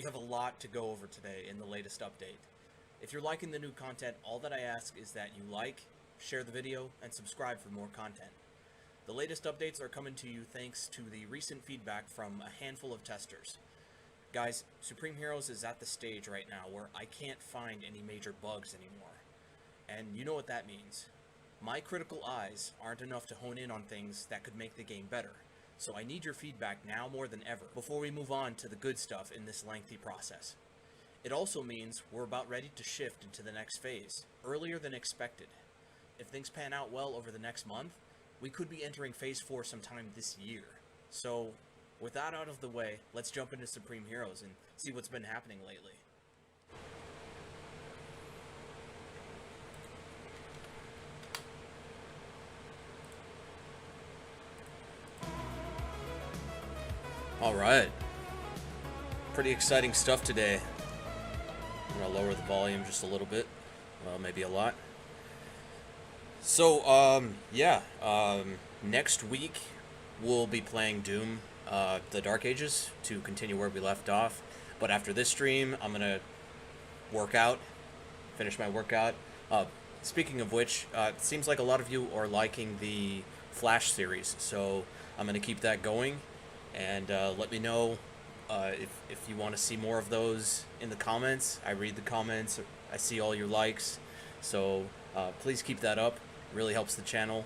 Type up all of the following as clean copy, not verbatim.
We have a lot to go over today in the latest update. If you're liking the new content, all that I ask is that you like, share the video, and subscribe for more content. The latest updates are coming to you thanks to the recent feedback from a handful of testers. Guys, Supreme Heroes is at the stage right now where I can't find any major bugs anymore. And you know what that means. My critical eyes aren't enough to hone in on things that could make the game better. So I need your feedback now more than ever before we move on to the good stuff in this lengthy process. It also means we're about ready to shift into the next phase, earlier than expected. If things pan out well over the next month, we could be entering Phase 4 sometime this year. So, with that out of the way, let's jump into Supreme Heroes and see what's been happening lately. Alright. Pretty exciting stuff today. I'm going to lower the volume just a little bit. Maybe a lot. So, next week we'll be playing Doom, the Dark Ages, to continue where we left off. But after this stream, I'm going to work out, finish my workout. Speaking of which, it seems like a lot of you are liking the Flash series, so I'm going to keep that going. And let me know if you want to see more of those in the comments. I read the comments. I see all your likes. So please keep that up. It really helps the channel.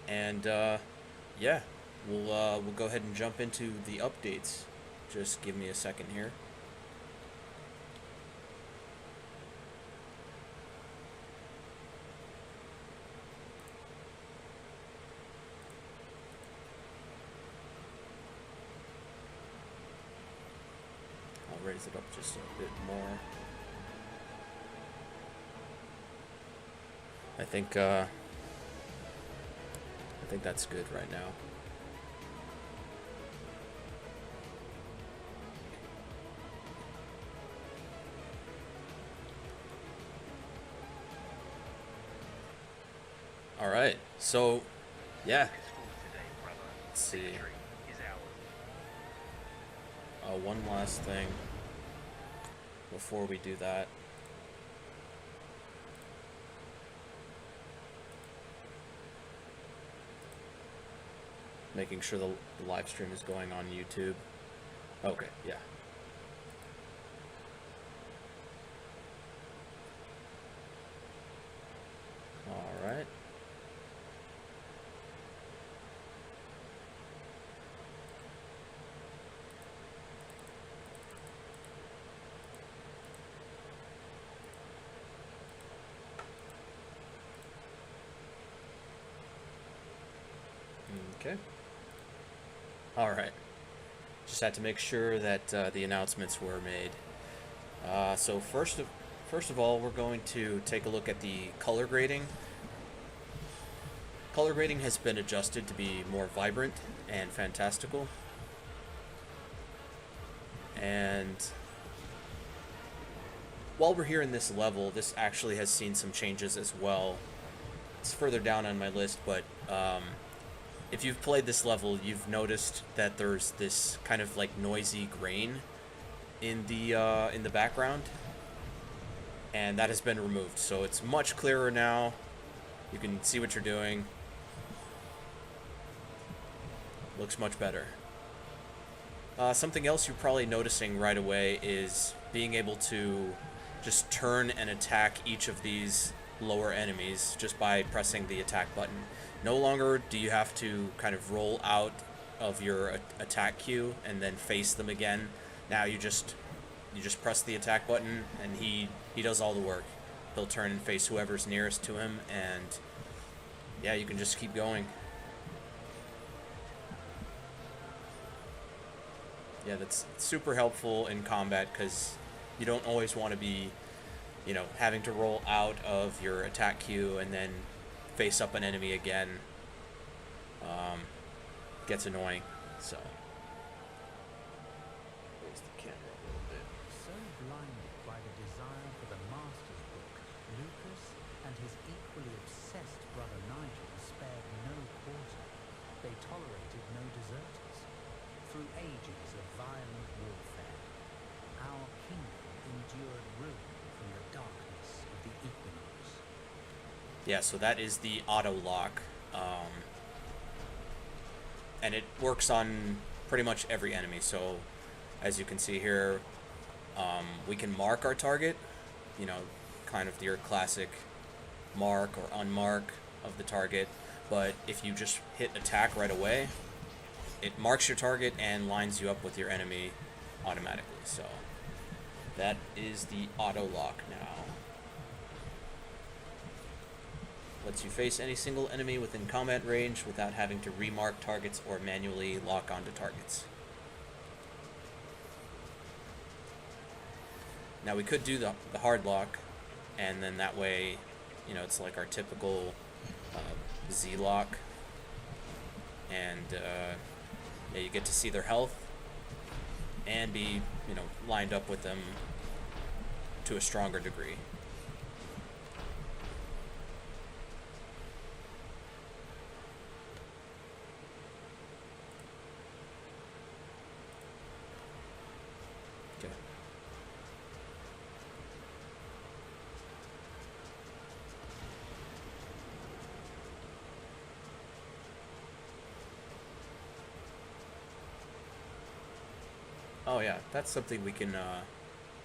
And yeah, we'll go ahead and jump into the updates. Just give me a second here. Raise it up just a bit more. I think that's good right now. All right. So, yeah. Let's see. One last thing before we do that. Making sure the live stream is going on YouTube. Okay, yeah. All right. Okay. All right. Just had to make sure that the announcements were made. So first of all, we're going to take a look at the color grading. Color grading has been adjusted to be more vibrant and fantastical. And while we're here in this level, this actually has seen some changes as well. It's further down on my list, but if you've played this level, you've noticed that there's this kind of like noisy grain in the background, and that has been removed. So it's much clearer now. You can see what you're doing. Looks much better. Something else you're probably noticing right away is being able to just turn and attack each of these lower enemies just by pressing the attack button. No longer do you have to kind of roll out of your attack queue and then face them again. Now you just press the attack button and he does all the work. He'll turn and face whoever's nearest to him, and yeah, you can just keep going. Yeah, that's super helpful in combat because you don't always want to be, you know, having to roll out of your attack queue and then face up an enemy again. Gets annoying, so. Raise the camera a little bit. So blinded by the desire for the Master's Book, Lucas and his equally obsessed brother Nigel spared no quarter. They tolerated no deserters. Through ages of violent warfare, Yeah, so that is the auto lock. And it works on pretty much every enemy. So as you can see here, we can mark our target, you know, kind of your classic mark or unmark of the target. But if you just hit attack right away, it marks your target and lines you up with your enemy automatically. So that is the auto lock now. Lets you face any single enemy within combat range without having to remark targets or manually lock onto targets. Now we could do the hard lock, and then that way, you know, it's like our typical Z lock, and yeah, you get to see their health and be, you know, lined up with them to a stronger degree. Oh yeah, that's something we can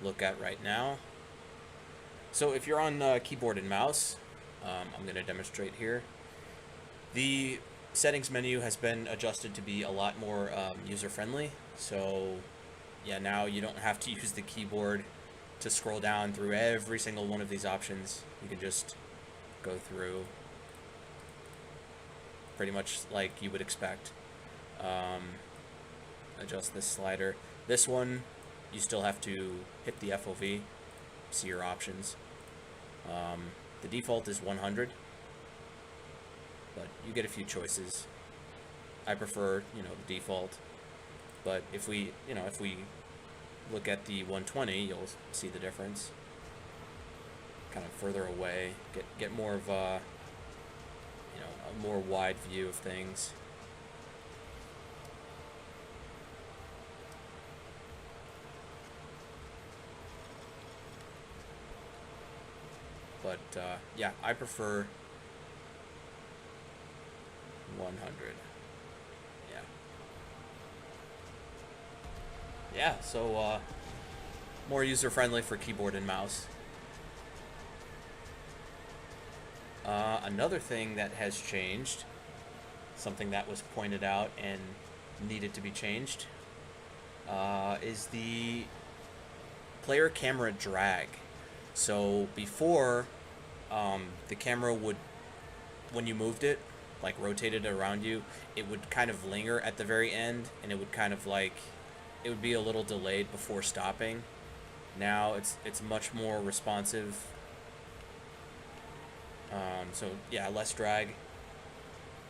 look at right now. So if you're on keyboard and mouse, I'm going to demonstrate here. The settings menu has been adjusted to be a lot more user-friendly. So yeah, now you don't have to use the keyboard to scroll down through every single one of these options. You can just go through pretty much like you would expect. Adjust this slider. This one, you still have to hit the FOV, see your options. The default is 100, but you get a few choices. I prefer, you know, the default, but if we, you know, if we look at the 120, you'll see the difference. Kind of further away, get more of a, you know, a more wide view of things. But yeah, I prefer 100. Yeah, so more user-friendly for keyboard and mouse. Another thing that has changed, something that was pointed out and needed to be changed, is the player camera drag. So before, the camera would, when you moved it, like rotated around you, it would kind of linger at the very end, and it would kind of like, it would be a little delayed before stopping. Now it's much more responsive. So yeah, less drag.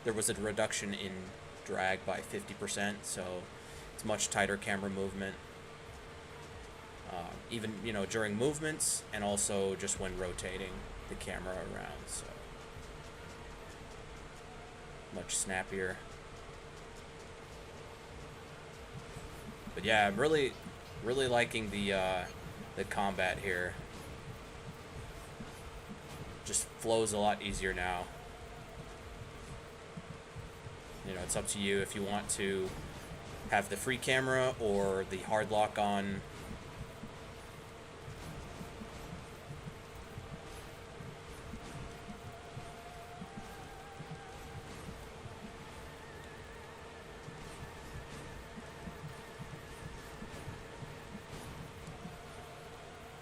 There was a reduction in drag by 50%, so it's much tighter camera movement. Even, you know, during movements, and also just when rotating the camera around, so much snappier. But yeah, I'm really liking the combat here. Just flows a lot easier now. You know, it's up to you if you want to have the free camera or the hard lock on.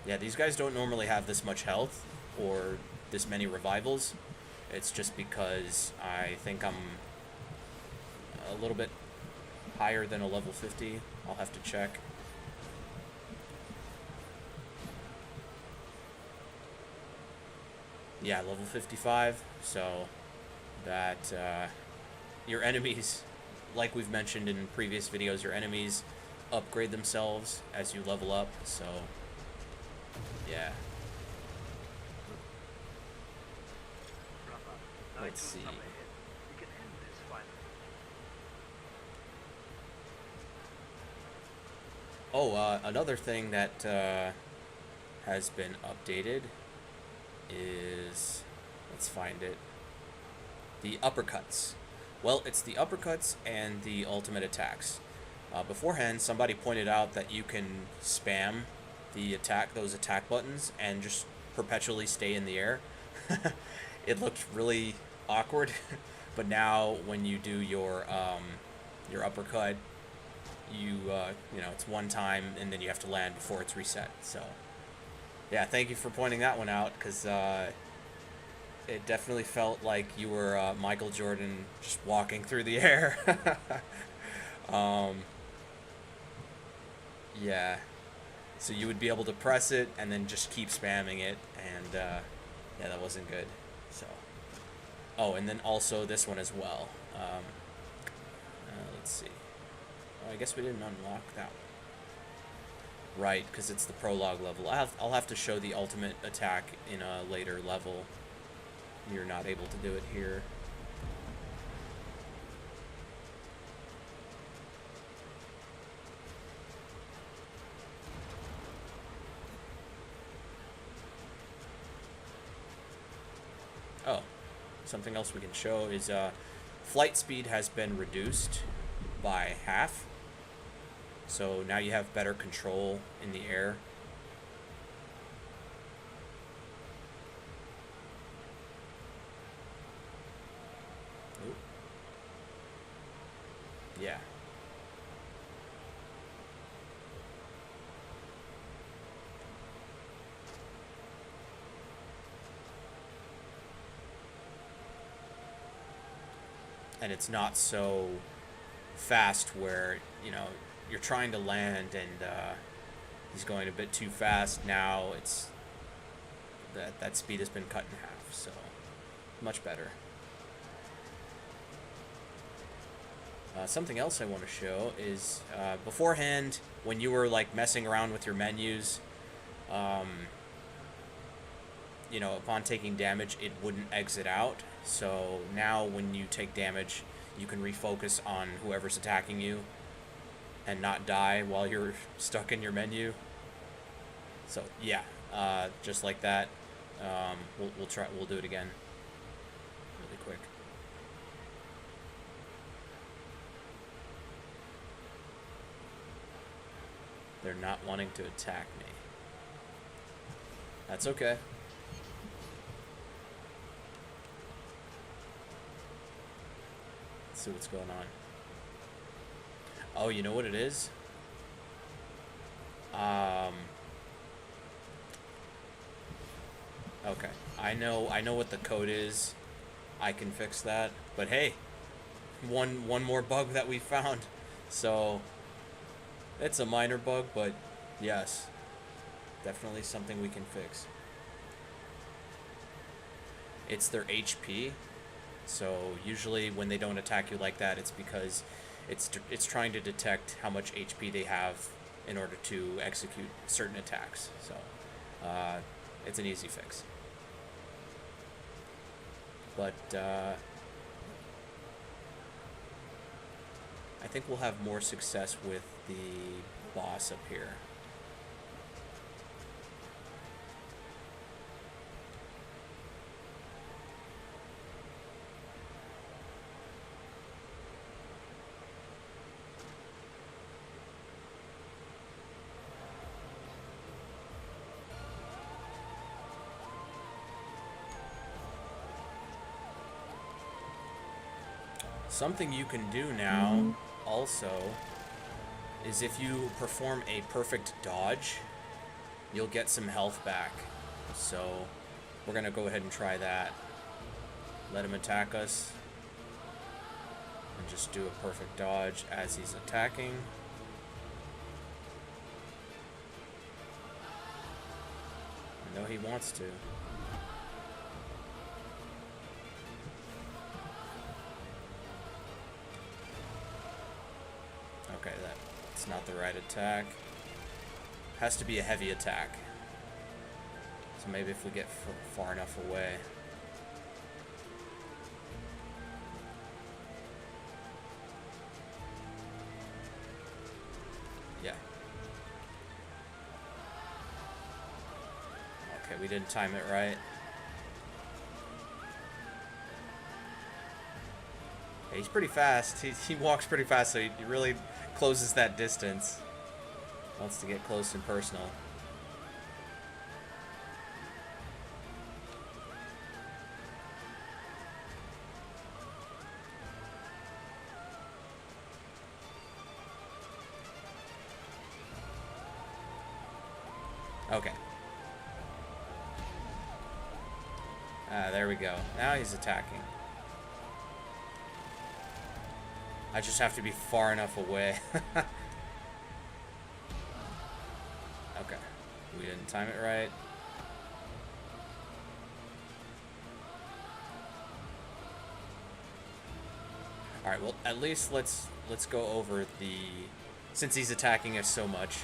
Yeah, these guys don't normally have this much health or this many revivals. It's just because I think I'm a little bit higher than a level 50. I'll have to check. Yeah, level 55. So that your enemies, like we've mentioned in previous videos, your enemies upgrade themselves as you level up. So yeah. Let's see. Oh, another thing that has been updated is Let's find it. The uppercuts. Well, it's the uppercuts and the ultimate attacks. Beforehand, somebody pointed out that you can spam those attack buttons and just perpetually stay in the air. It looked really awkward, but now when you do your uppercut, you know, it's one time and then you have to land before it's reset. So yeah, thank you for pointing that one out, because it definitely felt like you were Michael Jordan just walking through the air. Yeah, so you would be able to press it and then just keep spamming it, and yeah, that wasn't good. So, oh, and then also this one as well. Let's see. Oh, I guess we didn't unlock that one. Right, because it's the prologue level. I'll have to show the ultimate attack in a later level. You're not able to do it here. Oh, something else we can show is flight speed has been reduced by half. So now you have better control in the air. Ooh. Yeah. And it's not so fast where, you know, you're trying to land and he's going a bit too fast. Now it's that speed has been cut in half, so much better. Something else I want to show is beforehand, when you were like messing around with your menus, you know, upon taking damage, it wouldn't exit out. So now when you take damage, you can refocus on whoever's attacking you and not die while you're stuck in your menu. So yeah, just like that. We'll do it again really quick. They're not wanting to attack me. That's okay. Let's see what's going on. Oh, you know what it is? Okay. I know what the code is. I can fix that. But hey, one more bug that we found. So it's a minor bug, but yes, definitely something we can fix. It's their HP. So usually when they don't attack you like that, it's because it's trying to detect how much HP they have in order to execute certain attacks. So it's an easy fix. But I think we'll have more success with the boss up here. Something you can do now also is if you perform a perfect dodge, you'll get some health back. So we're gonna go ahead and try that. Let him attack us and just do a perfect dodge as he's attacking. I know he wants to. Okay, that's not the right attack. Has to be a heavy attack. So maybe if we get far enough away. Yeah. Okay, we didn't time it right. He's pretty fast. He walks pretty fast, so he really closes that distance. Wants to get close and personal. Okay. There we go. Now he's attacking. I just have to be far enough away. Okay. We didn't time it right. Alright, well, at least let's go over the... Since he's attacking us so much,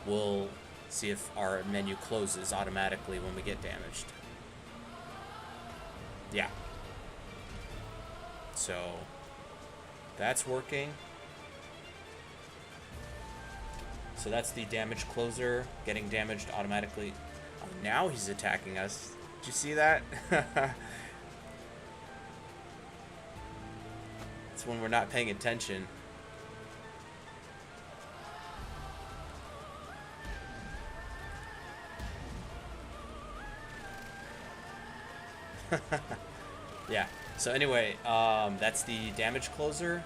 we'll see if our menu closes automatically when we get damaged. Yeah. So, that's working. So that's the damage closer, getting damaged automatically. Oh, now he's attacking us. Did you see that? It's when we're not paying attention. Yeah. So anyway, that's the damage closer.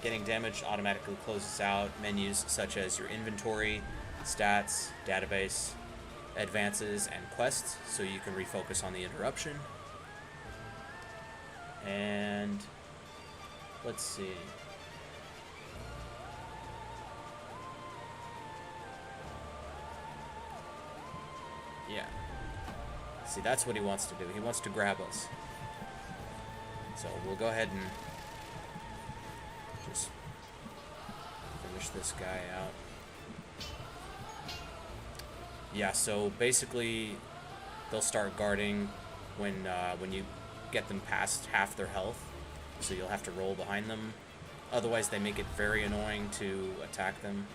Getting damaged automatically closes out menus such as your inventory, stats, database, advances, and quests, so you can refocus on the interruption. And let's see. Yeah. See, that's what he wants to do. He wants to grab us. So we'll go ahead and just finish this guy out. Yeah, so basically they'll start guarding when you get them past half their health. So you'll have to roll behind them. Otherwise they make it very annoying to attack them.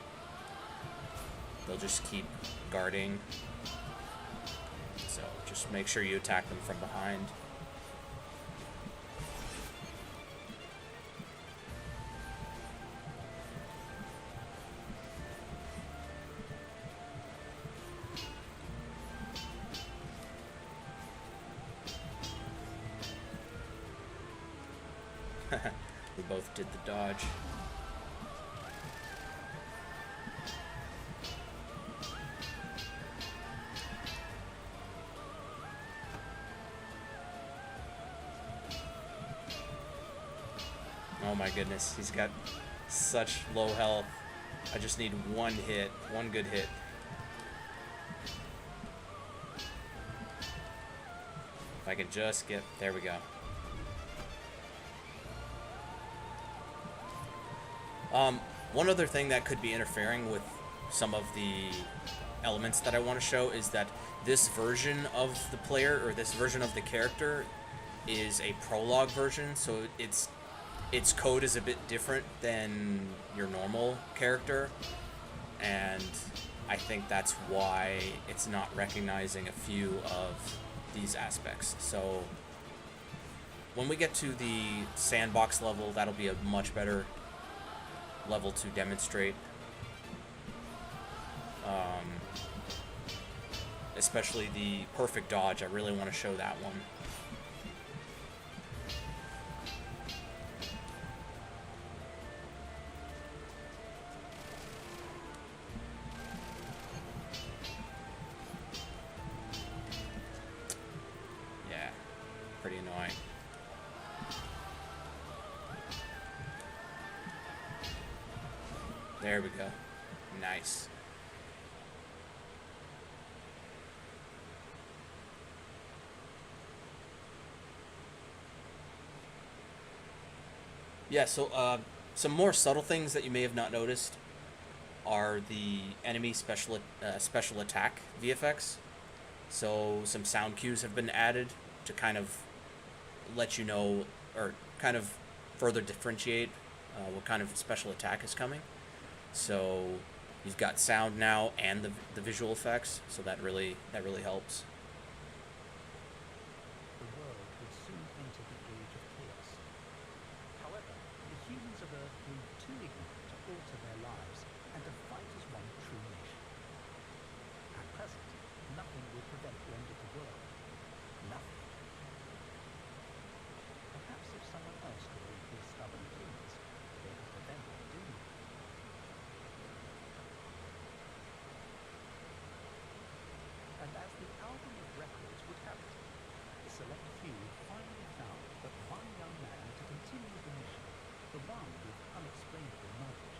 They'll just keep guarding. So just make sure you attack them from behind. We both did the dodge. Oh my goodness, he's got such low health. I just need one hit, one good hit. If I could just get, there we go. One other thing that could be interfering with some of the elements that I want to show is that this version of the player, or this version of the character, is a prologue version, so its code is a bit different than your normal character, and I think that's why it's not recognizing a few of these aspects. So when we get to the sandbox level, that'll be a much better level to demonstrate, especially the perfect dodge. I really want to show that one. Yeah, pretty annoying. There we go. Nice. Yeah, so some more subtle things that you may have not noticed are the enemy special attack VFX. So some sound cues have been added to kind of let you know, or kind of further differentiate what kind of special attack is coming. So you've got sound now and the visual effects, so that really helps. The world would soon enter the age of chaos. However, select few finally found but one young man to continue the mission, the one with unexplainable knowledge.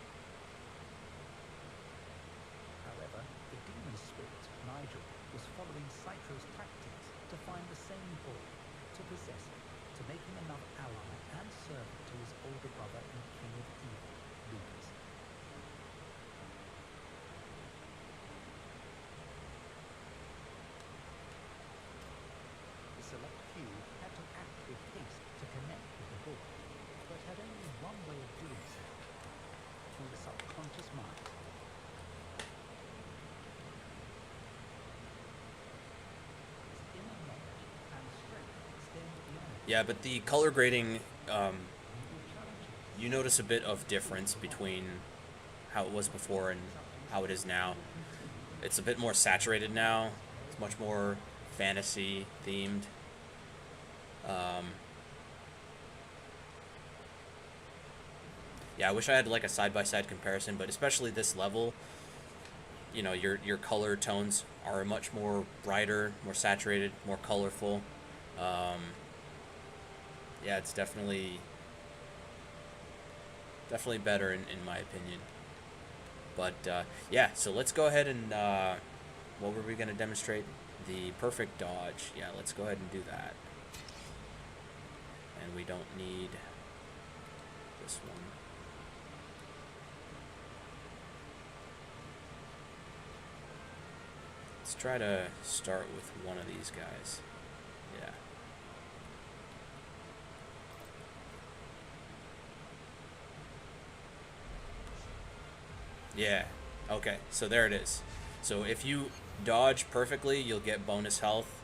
However, the demon spirit, Nigel, was following Citro's tactics to find the same boy, to possess him, to make him another ally and servant to his older brother and king of evil, Lucas. The select few had to act with haste to connect with the boy, but had only one way of doing so, through the subconscious mind. His inner knowledge and strength extend beyond Yeah, but the color grading, you notice a bit of difference between how it was before and how it is now. It's a bit more saturated now. It's much more fantasy themed. Yeah, I wish I had like a side-by-side comparison, but especially this level, you know, your color tones are much more brighter, more saturated, more colorful. Yeah, it's definitely better in my opinion. But yeah, so let's go ahead and what were we going to demonstrate? The perfect dodge. Yeah, let's go ahead and do that. And we don't need this one. Let's try to start with one of these guys. Yeah. Yeah. Okay, so there it is. So if you dodge perfectly, you'll get bonus health.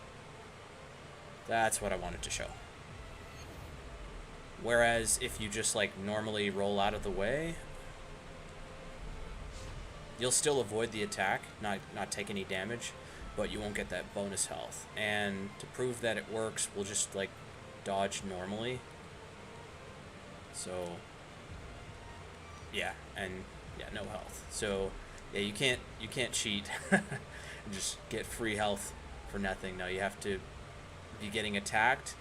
That's what I wanted to show. Whereas if you just like normally roll out of the way, you'll still avoid the attack, not take any damage, but you won't get that bonus health. And to prove that it works, we'll just like dodge normally. So yeah, and yeah, no health. So yeah, you can't cheat and just get free health for nothing. No, you have to be getting attacked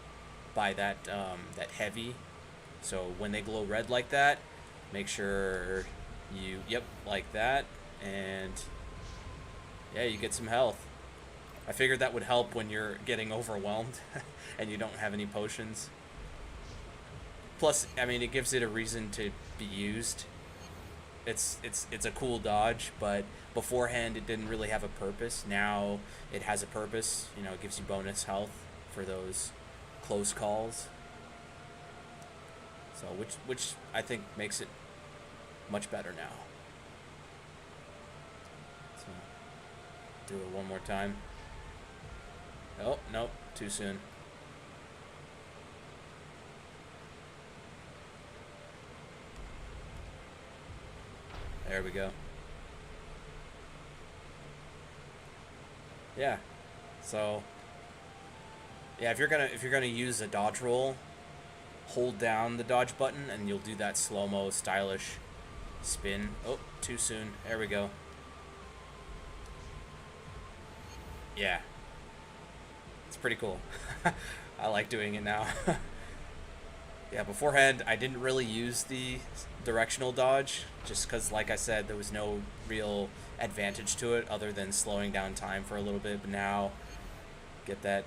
by that that heavy. So when they glow red like that, make sure you like that, and yeah, you get some health. I figured that would help when you're getting overwhelmed and you don't have any potions. Plus, I mean, it gives it a reason to be used. It's a cool dodge, but beforehand it didn't really have a purpose. Now it has a purpose. You know, it gives you bonus health for those close calls. So which I think makes it much better now. So do it one more time. Oh, nope, too soon. There we go. Yeah. So yeah, if you're gonna use a dodge roll, hold down the dodge button and you'll do that slow-mo stylish spin. Oh, too soon. There we go. Yeah. It's pretty cool. I like doing it now. Yeah, beforehand I didn't really use the directional dodge just because, like I said, there was no real advantage to it other than slowing down time for a little bit. But now, get that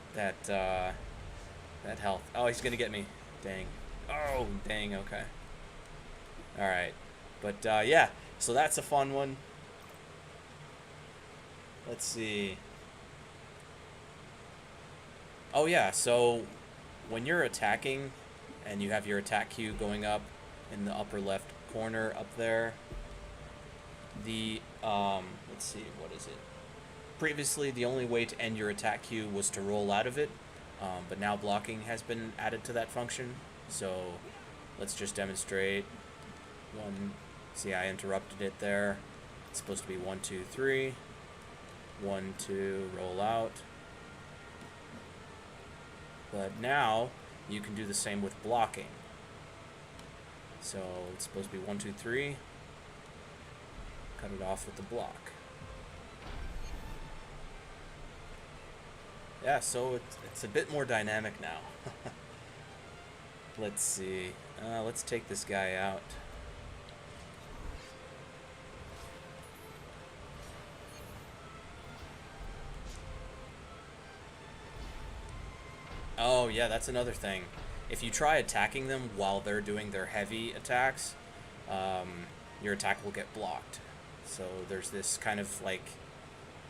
health. Oh, he's gonna get me. Dang. Oh, dang. Okay. All right. But yeah. So that's a fun one. Let's see. Oh yeah. So when you're attacking, and you have your attack queue going up in the upper left corner up there. The let's see, what is it? Previously, the only way to end your attack queue was to roll out of it, but now blocking has been added to that function. So let's just demonstrate one. See, I interrupted it there. It's supposed to be 1, 2, 3. 1, 2, roll out. But now you can do the same with blocking. So it's supposed to be 1, 2, 3. Cut it off with the block. Yeah, so it's a bit more dynamic now. Let's see. Let's take this guy out. Oh, yeah, that's another thing. If you try attacking them while they're doing their heavy attacks, your attack will get blocked. So there's this kind of like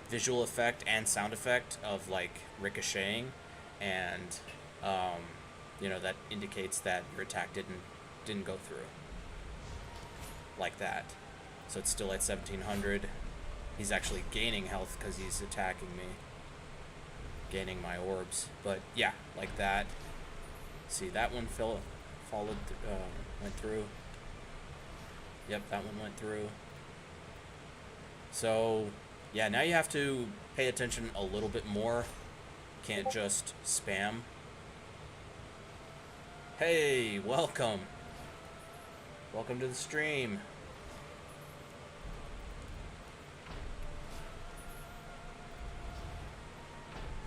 visual effect and sound effect of like ricocheting, and that indicates that your attack didn't go through. Like that. So it's still at 1700. He's actually gaining health because he's attacking me. Gaining my orbs. But yeah, like that. See, that one went through. Yep, that one went through. So, yeah, now you have to pay attention a little bit more. Can't just spam. Hey, welcome. Welcome to the stream.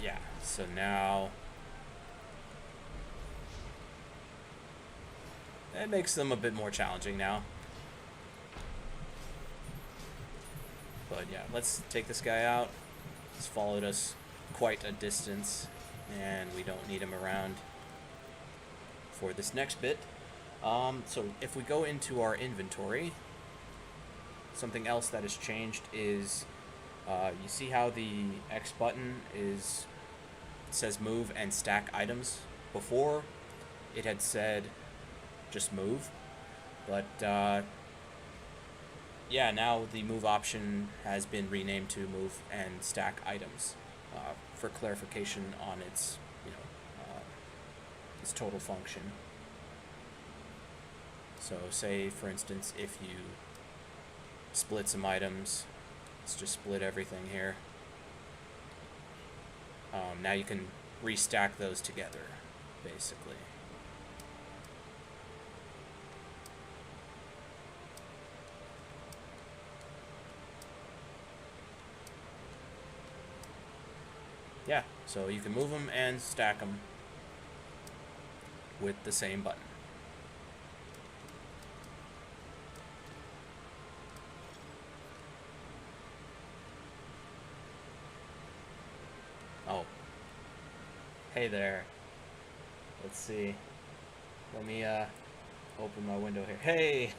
Yeah, so now it makes them a bit more challenging now. But yeah, let's take this guy out. He's followed us quite a distance, and we don't need him around for this next bit. So if we go into our inventory, something else that has changed is you see how the X button says move and stack items. Before it had said just move, but yeah, now the move option has been renamed to move and stack items for clarification on its its total function. So say for instance if you split some items, let's just split everything here. Now you can restack those together, basically. Yeah, so you can move them and stack them with the same button. Oh. Hey there. Let's see. Let me open my window here. Hey!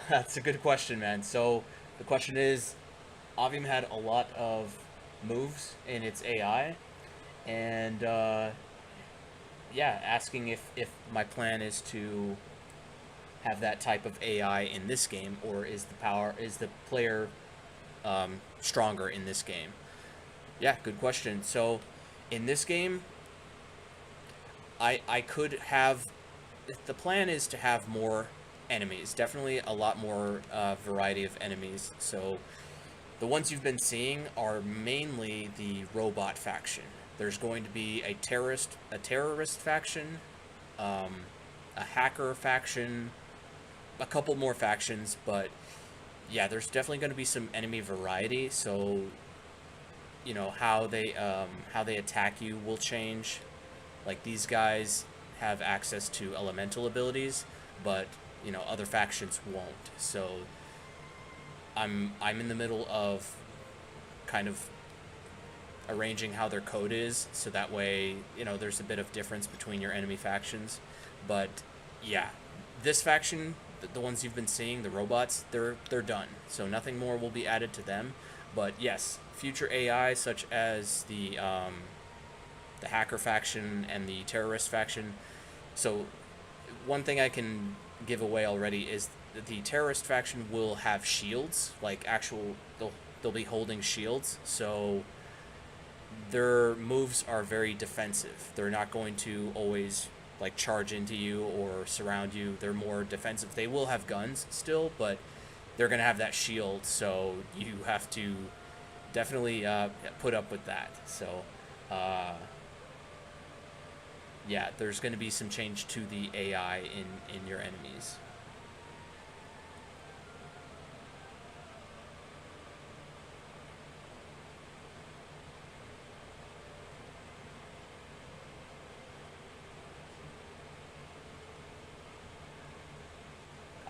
That's a good question, man. So the question is, Avium had a lot of moves in its AI, and yeah, asking if my plan is to have that type of AI in this game, or is the player stronger in this game? Yeah, good question. So in this game, I could have, the plan is to have more enemies, definitely a lot more variety of enemies. So the ones you've been seeing are mainly the robot faction. There's going to be a terrorist faction, a hacker faction, a couple more factions, but yeah, there's definitely going to be some enemy variety. So how they attack you will change. Like these guys have access to elemental abilities, but other factions won't. So I'm in the middle of kind of arranging how their code is, so that way there's a bit of difference between your enemy factions. But yeah, this faction, the ones you've been seeing, the robots, they're done. So nothing more will be added to them. But yes, future AI such as the hacker faction and the terrorist faction. So one thing I can give away already is that the terrorist faction will have shields, like they'll be holding shields. So their moves are very defensive. They're not going to always like charge into you or surround you. They're more defensive. They will have guns still, but they're going to have that shield, so you have to definitely put up with that. So yeah, there's going to be some change to the AI in your enemies.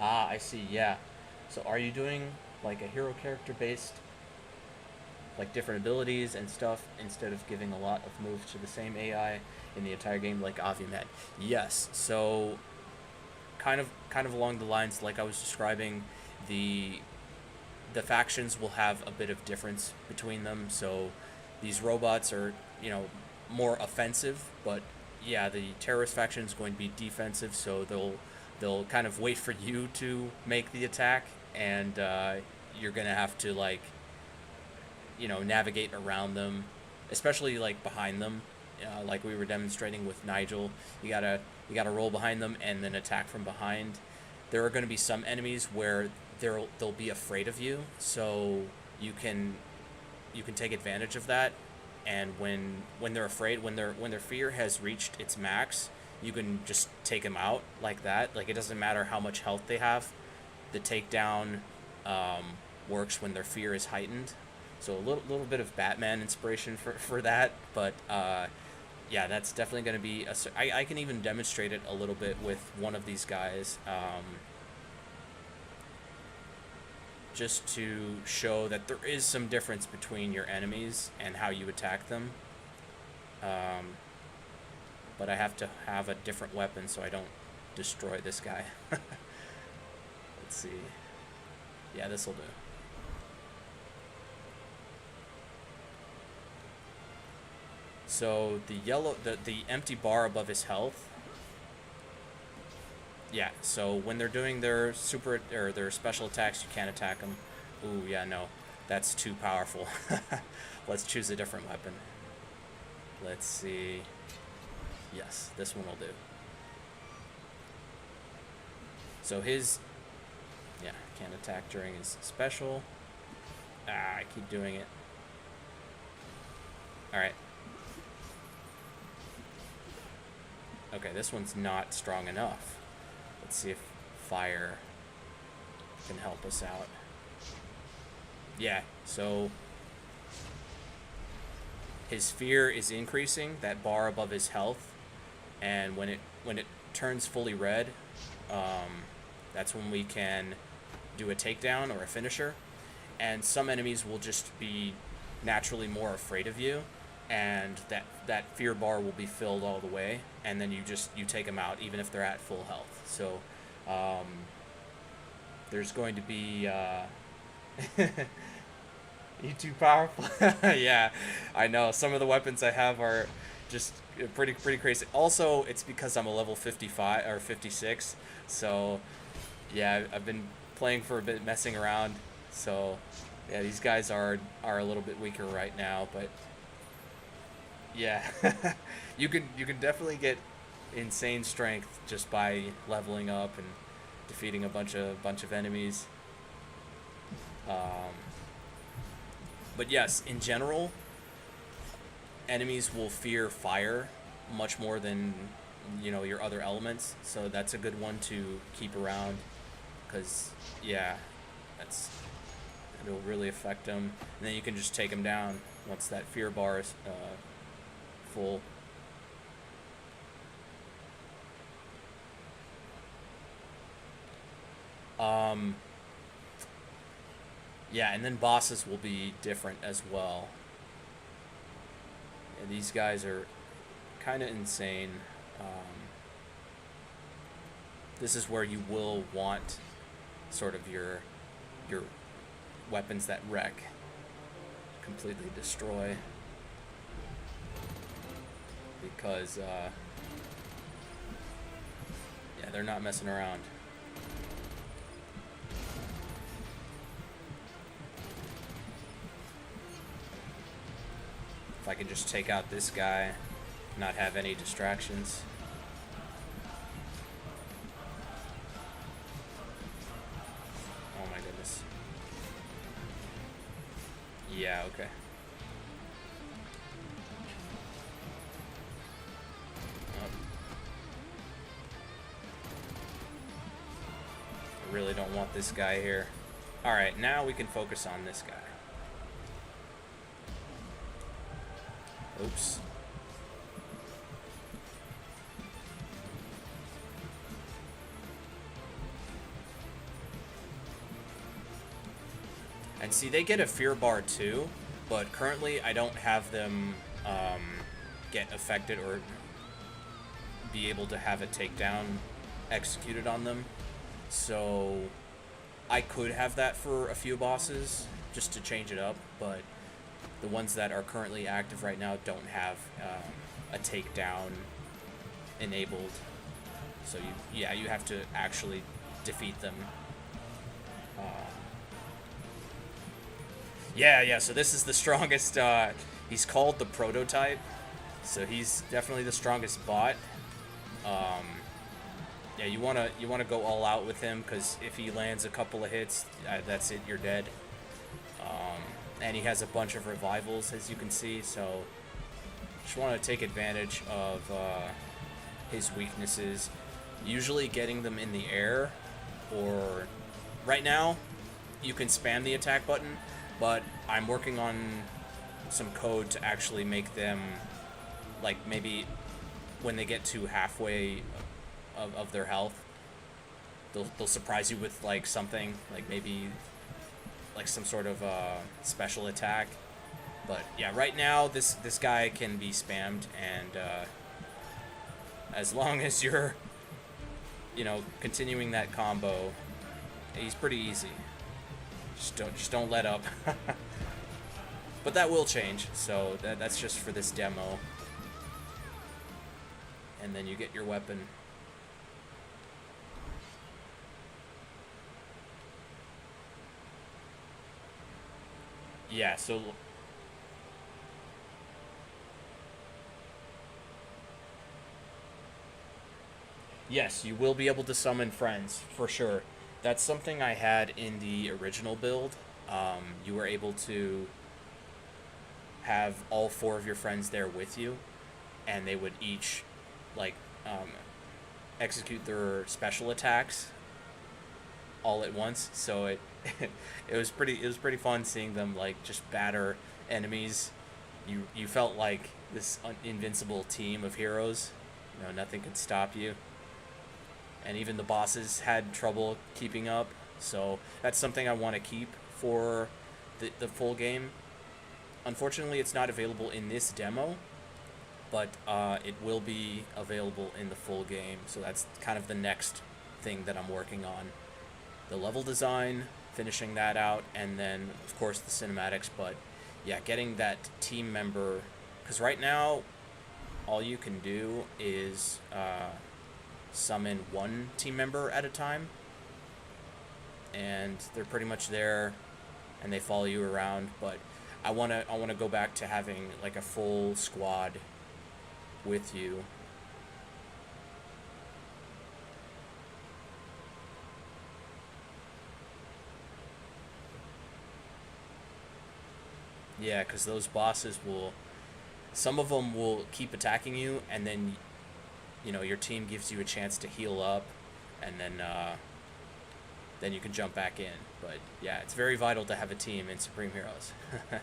Ah, I see. Yeah. So are you doing like a hero character based, like different abilities and stuff, instead of giving a lot of moves to the same AI in the entire game like Avimed? Yes. So kind of along the lines like I was describing, the the factions will have a bit of difference between them. So these robots are, more offensive, but yeah, the terrorist faction is going to be defensive. So they'll kind of wait for you to make the attack, and you're gonna have to like, navigate around them, especially like behind them. Like we were demonstrating with Nigel, you gotta roll behind them and then attack from behind. There are going to be some enemies where they'll be afraid of you, so you can take advantage of that. And when they're afraid, when their fear has reached its max, you can just take them out like that. Like it doesn't matter how much health they have. The takedown works when their fear is heightened. So a little bit of Batman inspiration for that, but yeah, that's definitely going to be I can even demonstrate it a little bit with one of these guys, just to show that there is some difference between your enemies and how you attack them. But I have to have a different weapon so I don't destroy this guy. Let's see. Yeah, this will do. So the empty bar above his health. Yeah, so when they're doing their super or their special attacks, you can't attack them. Ooh, yeah, no, that's too powerful. Let's choose a different weapon. Let's see. Yes, this one will do. So yeah, can't attack during his special. I keep doing it. All right. Okay, this one's not strong enough. Let's see if fire can help us out. Yeah, so his fear is increasing, that bar above his health, and when it turns fully red, that's when we can do a takedown or a finisher. And some enemies will just be naturally more afraid of you, and that fear bar will be filled all the way, and then you take them out even if they're at full health. So there's going to be you too powerful. Yeah, I know some of the weapons I have are just pretty crazy. Also, it's because I'm a level 55 or 56, so yeah, I've been playing for a bit, messing around. So yeah, these guys are a little bit weaker right now, but yeah, you can definitely get insane strength just by leveling up and defeating a bunch of enemies. But yes, in general, enemies will fear fire much more than your other elements. So that's a good one to keep around, because yeah, it'll really affect them. And then you can just take them down once that fear bar is full. Yeah, and then bosses will be different as well. Yeah, these guys are kind of insane. This is where you will want sort of your weapons that wreck, completely destroy, because yeah, they're not messing around. If I can just take out this guy, not have any distractions. Oh my goodness. Yeah, okay. I really don't want this guy here. Alright, now we can focus on this guy. Oops. And see, they get a fear bar too, but currently I don't have them get affected or be able to have a takedown executed on them. So I could have that for a few bosses just to change it up, but the ones that are currently active right now don't have a takedown enabled. So you have to actually defeat them. Yeah, so this is the strongest, he's called the Prototype, so he's definitely the strongest bot. Yeah, you wanna go all out with him, because if he lands a couple of hits, that's it, you're dead. And he has a bunch of revivals, as you can see, so just want to take advantage of his weaknesses. Usually getting them in the air, or right now, you can spam the attack button, but I'm working on some code to actually make them, like, maybe when they get to halfway of their health, they'll surprise you with, like, something, like maybe like some sort of special attack. But yeah, right now this guy can be spammed, and as long as you're, you know, continuing that combo, he's pretty easy. Just don't let up. But that will change, so that's just for this demo. And then you get your weapon. Yeah, so yes, you will be able to summon friends, for sure. That's something I had in the original build. You were able to have all 4 of your friends there with you, and they would each, like, execute their special attacks all at once. So it it was pretty fun seeing them, like, just batter enemies. You felt like this invincible team of heroes. You know, nothing could stop you. And even the bosses had trouble keeping up. So that's something I want to keep for the full game. Unfortunately, it's not available in this demo, but it will be available in the full game. So that's kind of the next thing that I'm working on. The level design, finishing that out, and then, of course, the cinematics. But yeah, getting that team member, because right now, all you can do is summon 1 team member at a time, and they're pretty much there, and they follow you around. But I wanna go back to having, like, a full squad with you. Yeah, because those bosses will, some of them will keep attacking you, and then, you know, your team gives you a chance to heal up, and then you can jump back in. But yeah, it's very vital to have a team in Supreme Heroes. I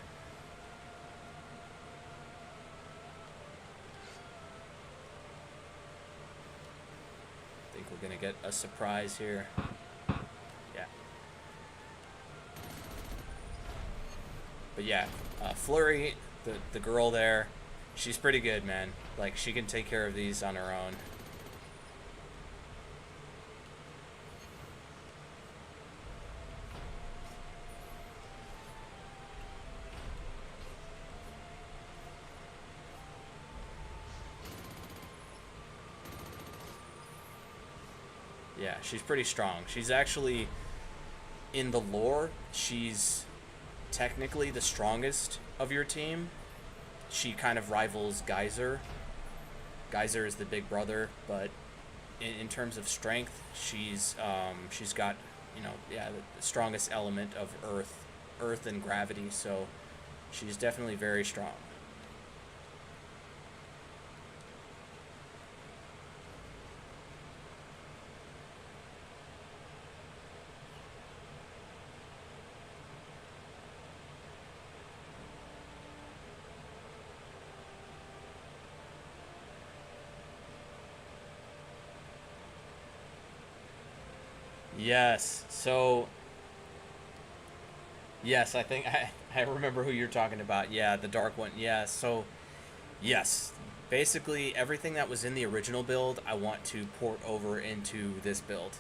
think we're gonna get a surprise here. Yeah. But yeah, Flurry, the girl there, she's pretty good, man. Like, she can take care of these on her own. Yeah, she's pretty strong. She's actually, in the lore, she's technically the strongest of your team. She kind of rivals Geyser. Geyser is the big brother, but in terms of strength, she's got, you know, yeah, the strongest element of earth and gravity. So she's definitely very strong. Yes. So, yes, I think I remember who you're talking about. Yeah, the dark one. Yeah. So, yes. Basically, everything that was in the original build, I want to port over into this build.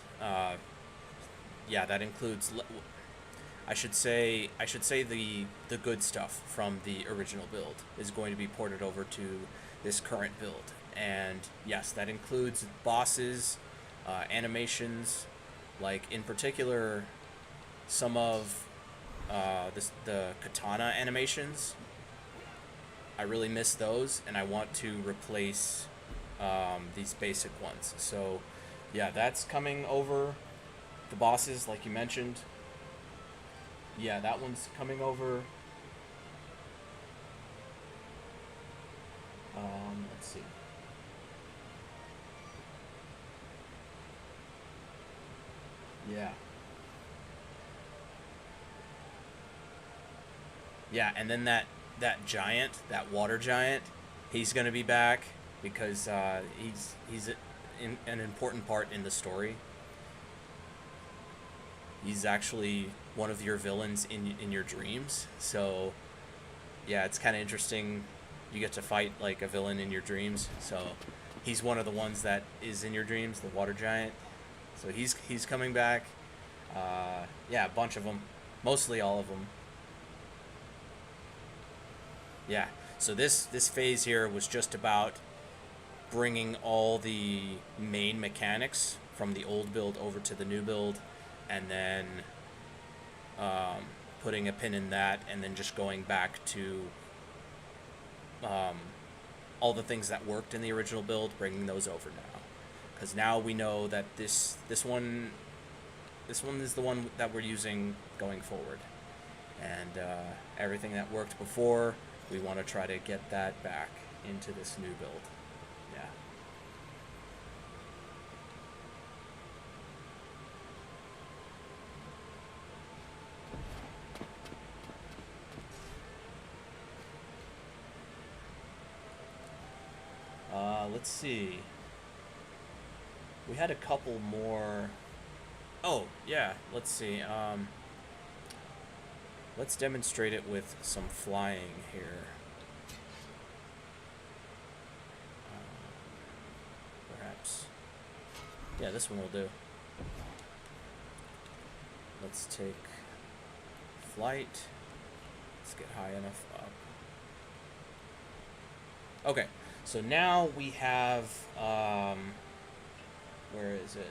Yeah, that includes. I should say the good stuff from the original build is going to be ported over to this current build, and yes, that includes bosses, animations, like in particular, some of the katana animations. I really miss those, and I want to replace these basic ones. So, yeah, that's coming over. The bosses, like you mentioned, yeah, that one's coming over. Let's see. Yeah, yeah, and then that giant, that water giant, he's gonna be back because an important part in the story. He's actually one of your villains in your dreams. So yeah, it's kind of interesting. You get to fight like a villain in your dreams. So he's one of the ones that is in your dreams, the water giant. So he's coming back. Yeah, a bunch of them, mostly all of them. Yeah. So this phase here was just about bringing all the main mechanics from the old build over to the new build, and then um, putting a pin in that, and then just going back to um, all the things that worked in the original build, bringing those over now. Because now we know that this one is the one that we're using going forward, and everything that worked before, we want to try to get that back into this new build. Yeah. Let's see. We had a couple more. Oh, yeah. Let's see. Let's demonstrate it with some flying here. Perhaps. Yeah, this one will do. Let's take flight. Let's get high enough up. Okay, so now we have, where is it?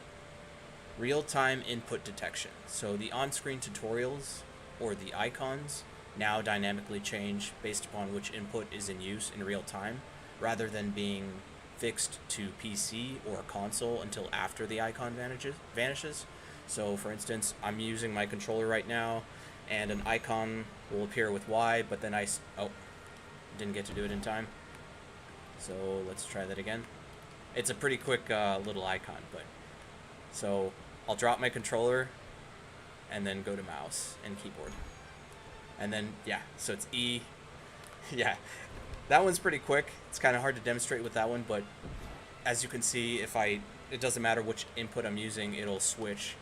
Real-time input detection. So the on-screen tutorials, or the icons, now dynamically change based upon which input is in use in real time, rather than being fixed to PC or console until after the icon vanishes. So for instance, I'm using my controller right now, and an icon will appear with Y, but then oh, didn't get to do it in time. So let's try that again. It's a pretty quick little icon, but so I'll drop my controller and then go to mouse and keyboard. And then, yeah, so it's E. Yeah, that one's pretty quick. It's kind of hard to demonstrate with that one, but as you can see, it doesn't matter which input I'm using, it'll switch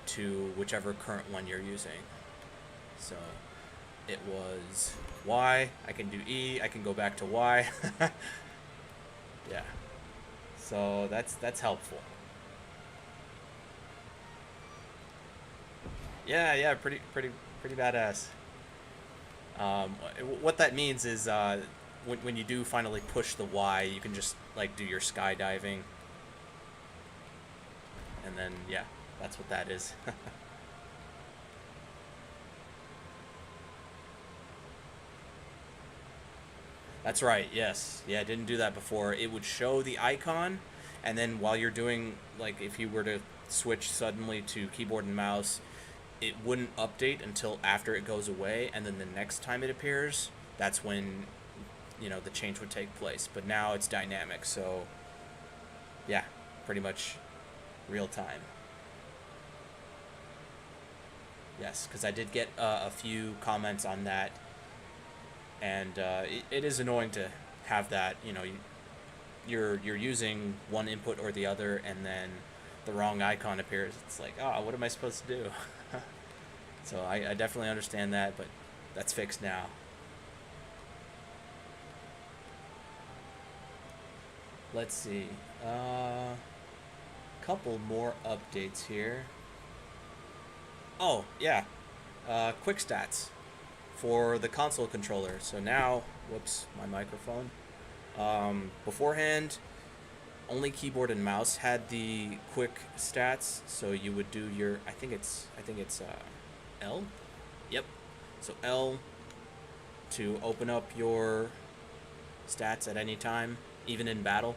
to whichever current one you're using. So it was Y, I can do E, I can go back to Y. Yeah, so that's helpful. Yeah, pretty badass. Um, what that means is when you do finally push the Y, you can just like do your skydiving, and then yeah, that's what that is. That's right. Yes. Yeah, I didn't do that before. It would show the icon, and then while you're doing, like, if you were to switch suddenly to keyboard and mouse, it wouldn't update until after it goes away, and then the next time it appears, that's when, the change would take place. But now it's dynamic, so yeah, pretty much real time. Yes, because I did get a few comments on that, and it is annoying to have that. You're using one input or the other, and then the wrong icon appears, it's like, oh, what am I supposed to do? So I definitely understand that, but that's fixed now. Let's see. Couple more updates here. Oh, yeah. Quick stats for the console controller. So now, whoops, my microphone. Beforehand, only keyboard and mouse had the quick stats. So you would do your, I think it's L? Yep. So L to open up your stats at any time, even in battle.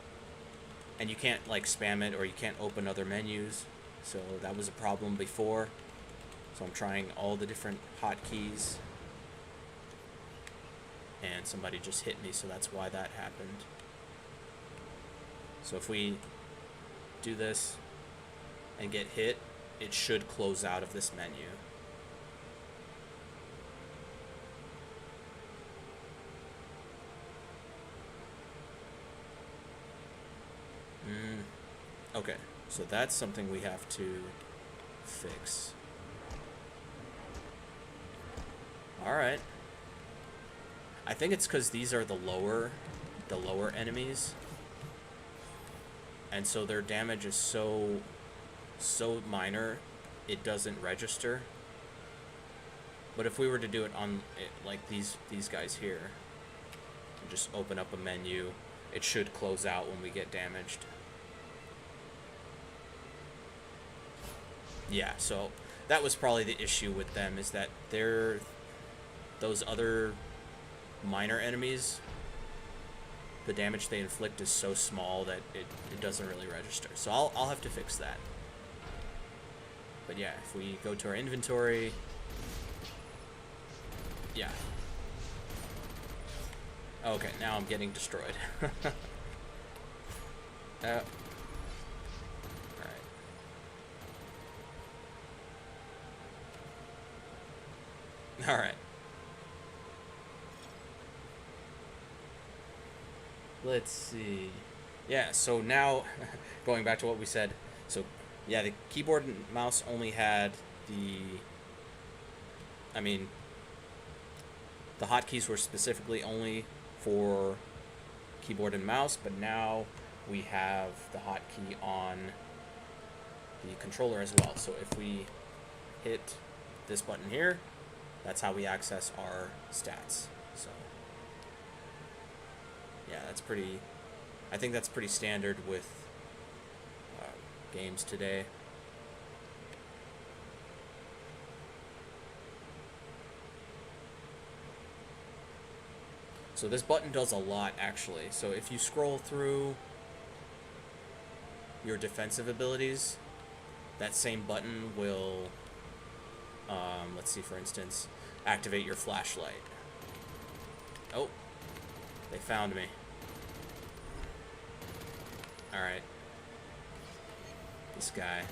And you can't like spam it, or you can't open other menus. So that was a problem before. So I'm trying all the different hotkeys. And somebody just hit me, so that's why that happened. So if we do this and get hit, it should close out of this menu. Okay, so that's something we have to fix. Alright. I think it's because these are the lower enemies. And so their damage is so minor, it doesn't register. But if we were to do it on like these guys here, and just open up a menu, it should close out when we get damaged. Yeah, so that was probably the issue with them, is that those other minor enemies, the damage they inflict is so small that it doesn't really register. So I'll have to fix that. But yeah, if we go to our inventory, yeah. Okay, now I'm getting destroyed. Alright. Let's see. Yeah, so now, going back to what we said, so yeah, the keyboard and mouse only had the hotkeys were specifically only for keyboard and mouse, but now we have the hotkey on the controller as well. So if we hit this button here, that's how we access our stats. So yeah, I think that's pretty standard with games today. So this button does a lot, actually. So if you scroll through your defensive abilities, that same button will, let's see, for instance, activate your flashlight. Oh, they found me. Alright. This guy.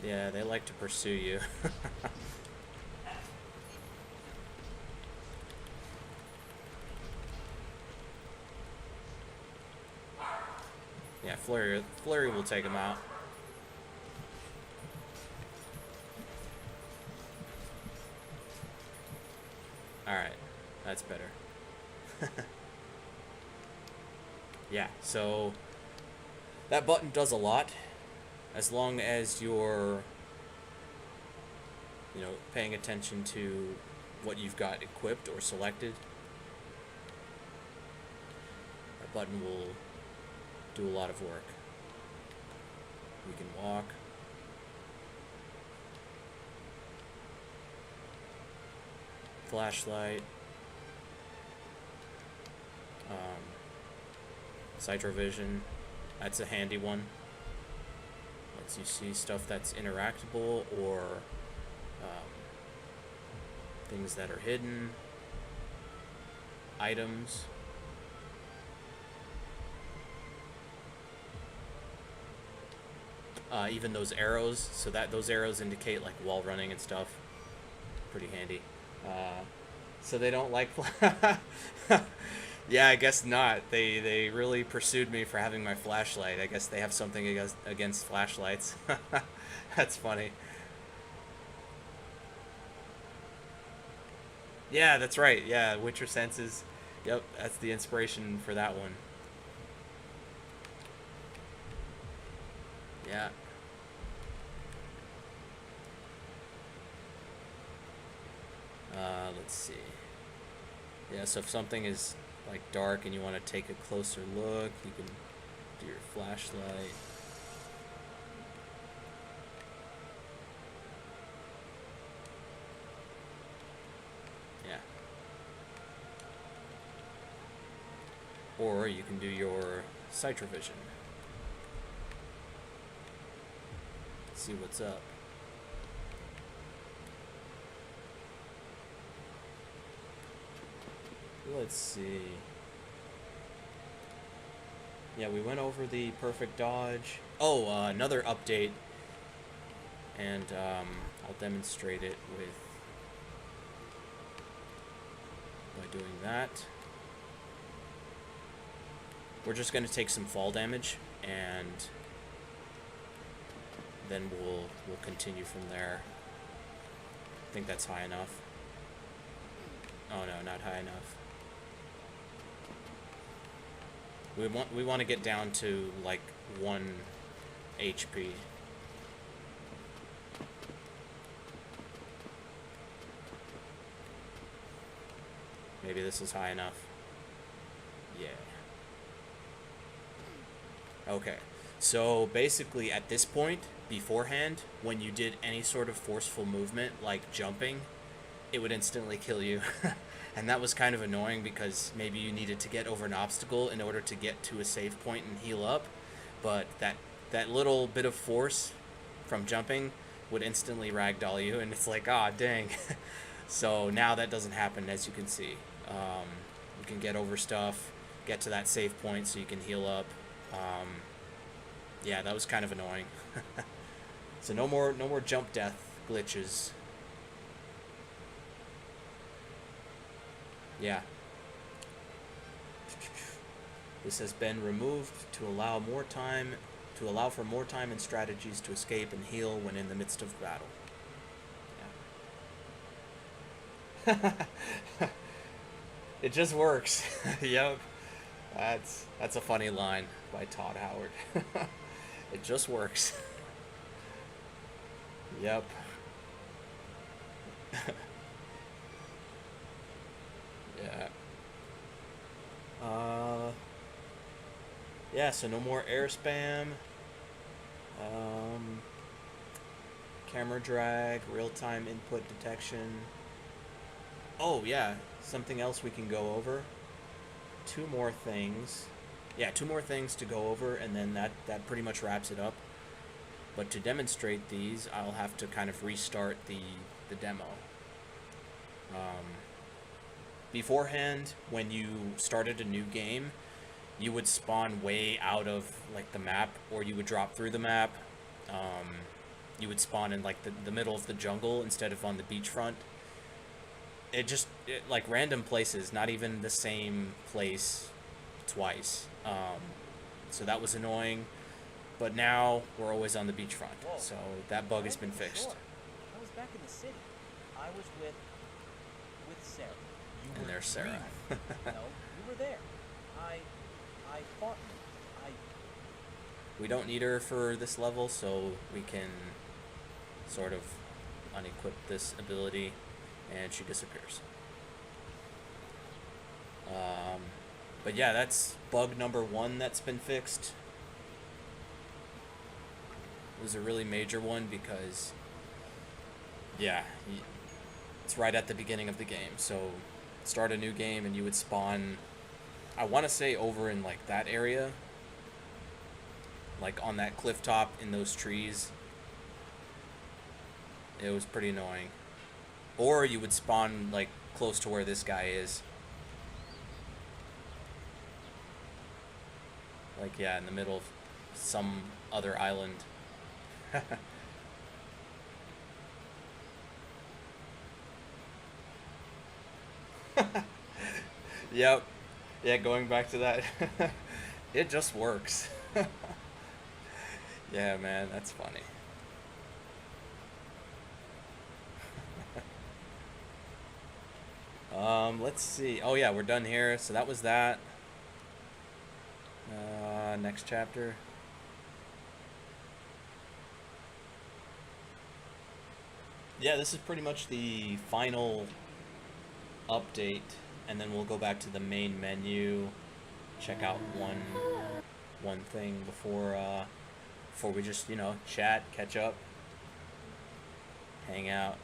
Yeah, they like to pursue you. Yeah, Flurry will take him out. Alright, that's better. Yeah, so that button does a lot. As long as you're, paying attention to what you've got equipped or selected, that button will do a lot of work. We can walk. Flashlight. Citrovision. That's a handy one. Lets you see stuff that's interactable or things that are hidden. Items. even those arrows, so that those arrows indicate like wall running and stuff. Pretty handy. So they don't like yeah, I guess not. They really pursued me for having my flashlight. I guess they have something against flashlights. That's funny. Yeah, that's right. Yeah, Witcher Senses. Yep, that's the inspiration for that one. Yeah. Let's see. Yeah, so if something is like dark and you want to take a closer look, you can do your flashlight. Yeah. Or you can do your Citrovision. See what's up. Let's see. Yeah, we went over the perfect dodge. Oh, another update. And I'll demonstrate it by doing that. We're just going to take some fall damage, and then we'll continue from there. I think that's high enough. Oh no, not high enough. We want to get down to like 1 HP. Maybe this is high enough. Yeah. Okay. So basically at this point, beforehand, when you did any sort of forceful movement like jumping, it would instantly kill you. And that was kind of annoying because maybe you needed to get over an obstacle in order to get to a save point and heal up. But that little bit of force from jumping would instantly ragdoll you, and it's like, ah, dang. So now that doesn't happen, as you can see. You can get over stuff, get to that save point so you can heal up. Yeah, that was kind of annoying. So no more jump death glitches. Yeah. This has been removed to allow for more time and strategies to escape and heal when in the midst of battle. Yeah. It just works. Yep. That's a funny line by Todd Howard. It just works. Yep. Yeah. Yeah, so no more air spam. Camera drag, real-time input detection. Oh, yeah, something else we can go over. 2 more things. Yeah, 2 more things to go over, and then that pretty much wraps it up. But to demonstrate these, I'll have to kind of restart the demo. Beforehand, when you started a new game, you would spawn way out of like the map, or you would drop through the map. You would spawn in like the middle of the jungle instead of on the beachfront. It like random places, not even the same place twice. So that was annoying. But now we're always on the beachfront, so that bug has been fixed. Sure. I was back in the city. I was with Sarah. And there's Sarah. No, you were there. I fought you. We don't need her for this level, so we can sort of unequip this ability, and she disappears. But yeah, that's bug number 1 that's been fixed. It was a really major one because, yeah, it's right at the beginning of the game. So start a new game and you would spawn, I want to say over in like that area, like on that cliff top in those trees. It was pretty annoying. Or you would spawn like close to where this guy is. Like, yeah, in the middle of some other island. Yep. Yeah, going back to that. It just works. Yeah, man, that's funny. Let's see. Oh yeah, we're done here. So that was that. Next chapter. Yeah, this is pretty much the final update, and then we'll go back to the main menu, check out one thing before we just, you know, chat, catch up, hang out.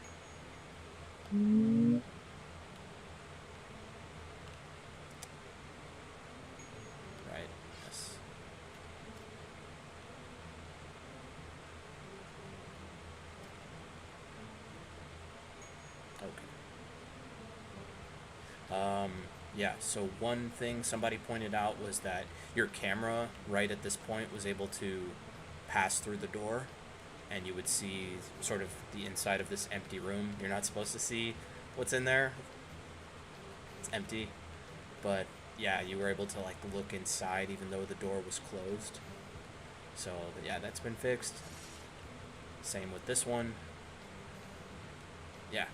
Right. Yes. Okay. Yeah, so one thing somebody pointed out was that your camera right at this point was able to pass through the door, and you would see sort of the inside of this empty room. You're not supposed to see what's in there. It's empty. But yeah, you were able to like look inside even though the door was closed. So yeah, that's been fixed. Same with this one. Yeah.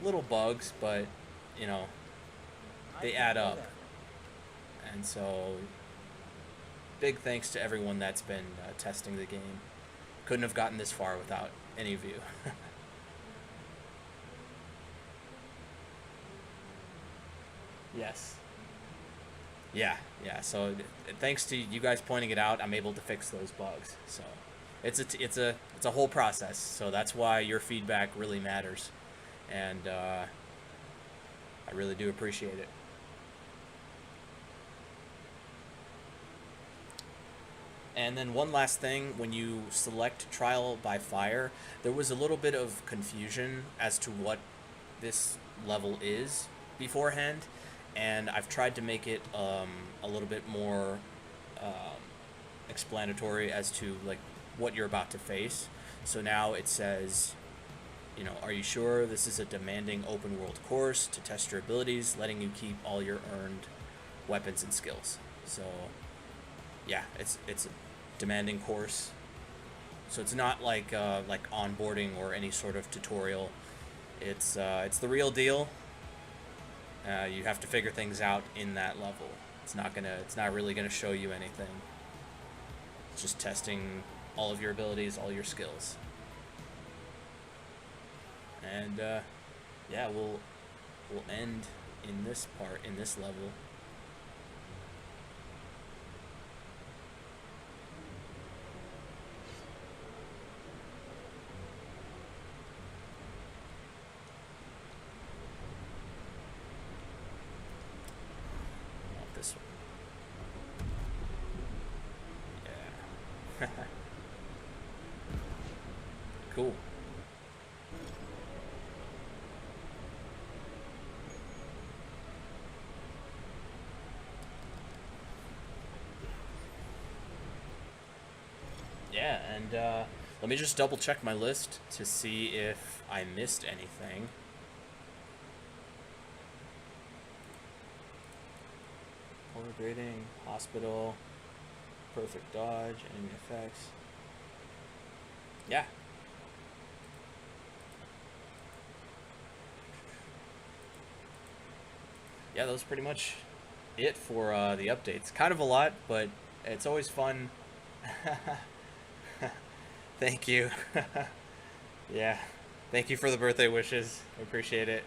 Little bugs, but you know, they add up. And so big thanks to everyone that's been testing the game. Couldn't have gotten this far without any of you. Yes. Yeah, yeah. So thanks to you guys pointing it out, I'm able to fix those bugs. So it's a whole process. So that's why your feedback really matters, and I really do appreciate it. And then one last thing, when you select trial by fire, there was a little bit of confusion as to what this level is beforehand, and I've tried to make it a little bit more um, explanatory as to like what you're about to face. So now it says, you know, are you sure this is a demanding open world course to test your abilities, letting you keep all your earned weapons and skills. So yeah, it's a demanding course. So it's not like onboarding or any sort of tutorial. It's the real deal. You have to figure things out in that level. It's not really gonna show you anything. It's just testing all of your abilities, all your skills. And yeah, we'll end in this part, in this level. Not this one. Yeah. Cool. Yeah, and let me just double check my list to see if I missed anything. Color grading, hospital, perfect dodge, enemy effects. Yeah. Yeah, that was pretty much it for the updates. Kind of a lot, but it's always fun. Thank you. Yeah. Thank you for the birthday wishes. I appreciate it.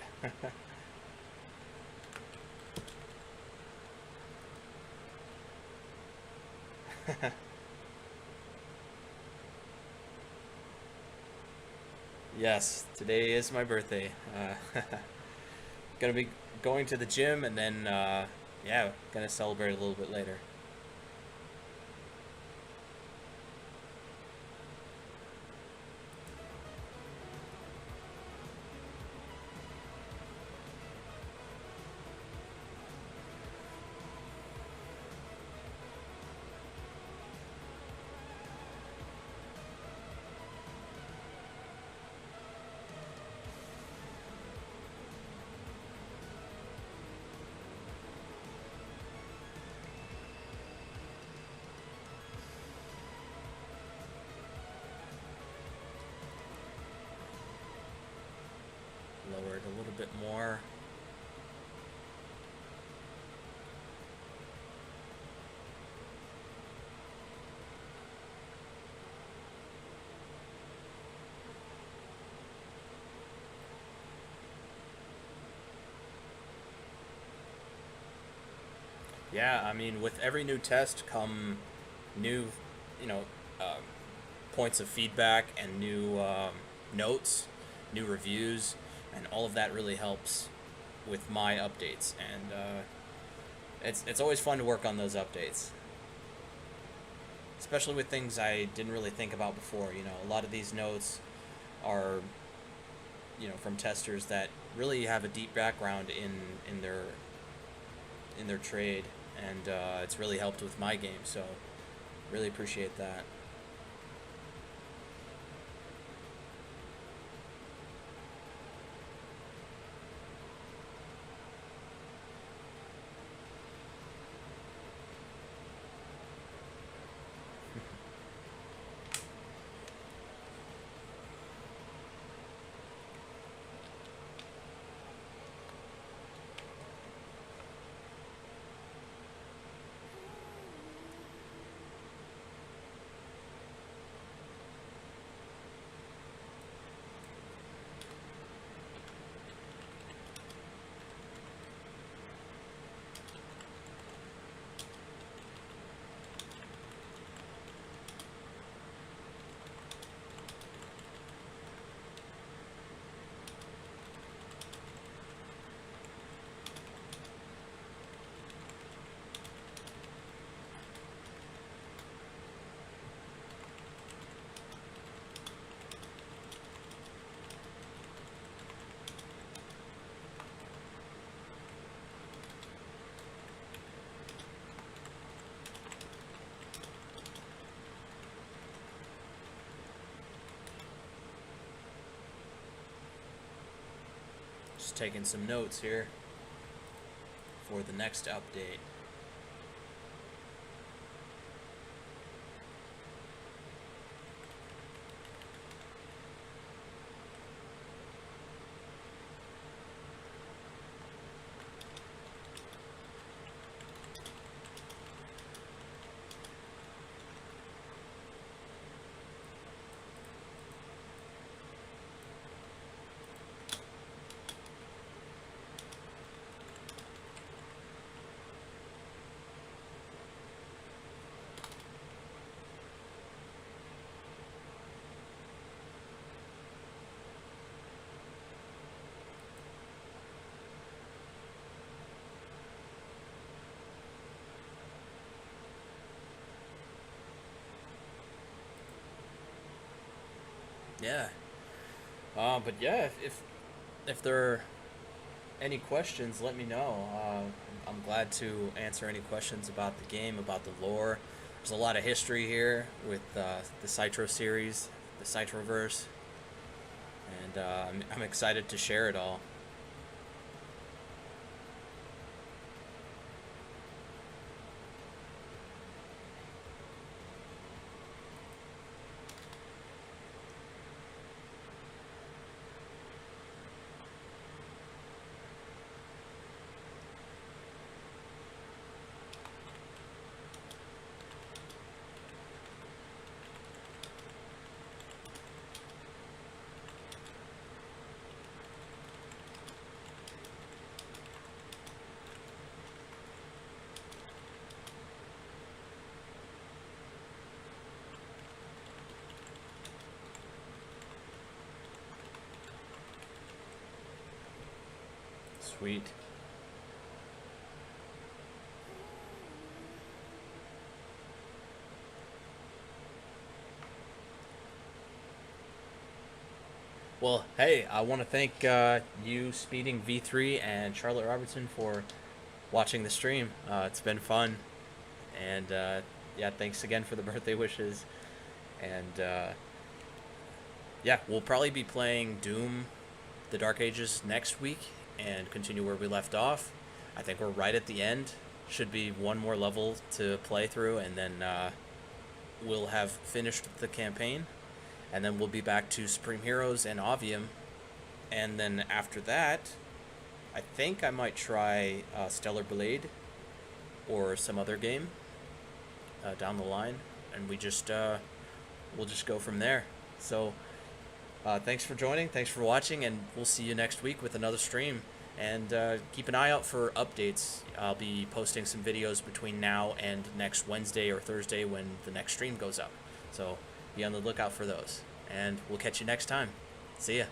Yes, today is my birthday. Gonna be going to the gym and then, yeah, gonna celebrate a little bit later. more. Yeah, I mean, with every new test come new, you know, um, points of feedback and new notes, new reviews, and all of that really helps with my updates. And it's always fun to work on those updates, especially with things I didn't really think about before. You know, a lot of these notes are, you know, from testers that really have a deep background in their trade, and it's really helped with my game. So really appreciate that. Just taking some notes here for the next update. Yeah. But yeah, if there are any questions, let me know. I'm glad to answer any questions about the game, about the lore. There's a lot of history here with the Citro series, the Citroverse, and I'm excited to share it all. Sweet. Well, hey, I want to thank you, Speeding V3, and Charlotte Robertson for watching the stream. It's been fun, and yeah, thanks again for the birthday wishes. And yeah, we'll probably be playing Doom, the Dark Ages next week, and continue where we left off. I think we're right at the end. Should be one more level to play through, and then we'll have finished the campaign. And then we'll be back to Supreme Heroes and Ovium. And then after that, I think I might try Stellar Blade or some other game down the line, and we'll just go from there. So thanks for joining, thanks for watching, and we'll see you next week with another stream. And keep an eye out for updates. I'll be posting some videos between now and next Wednesday or Thursday when the next stream goes up. So be on the lookout for those. And we'll catch you next time. See ya.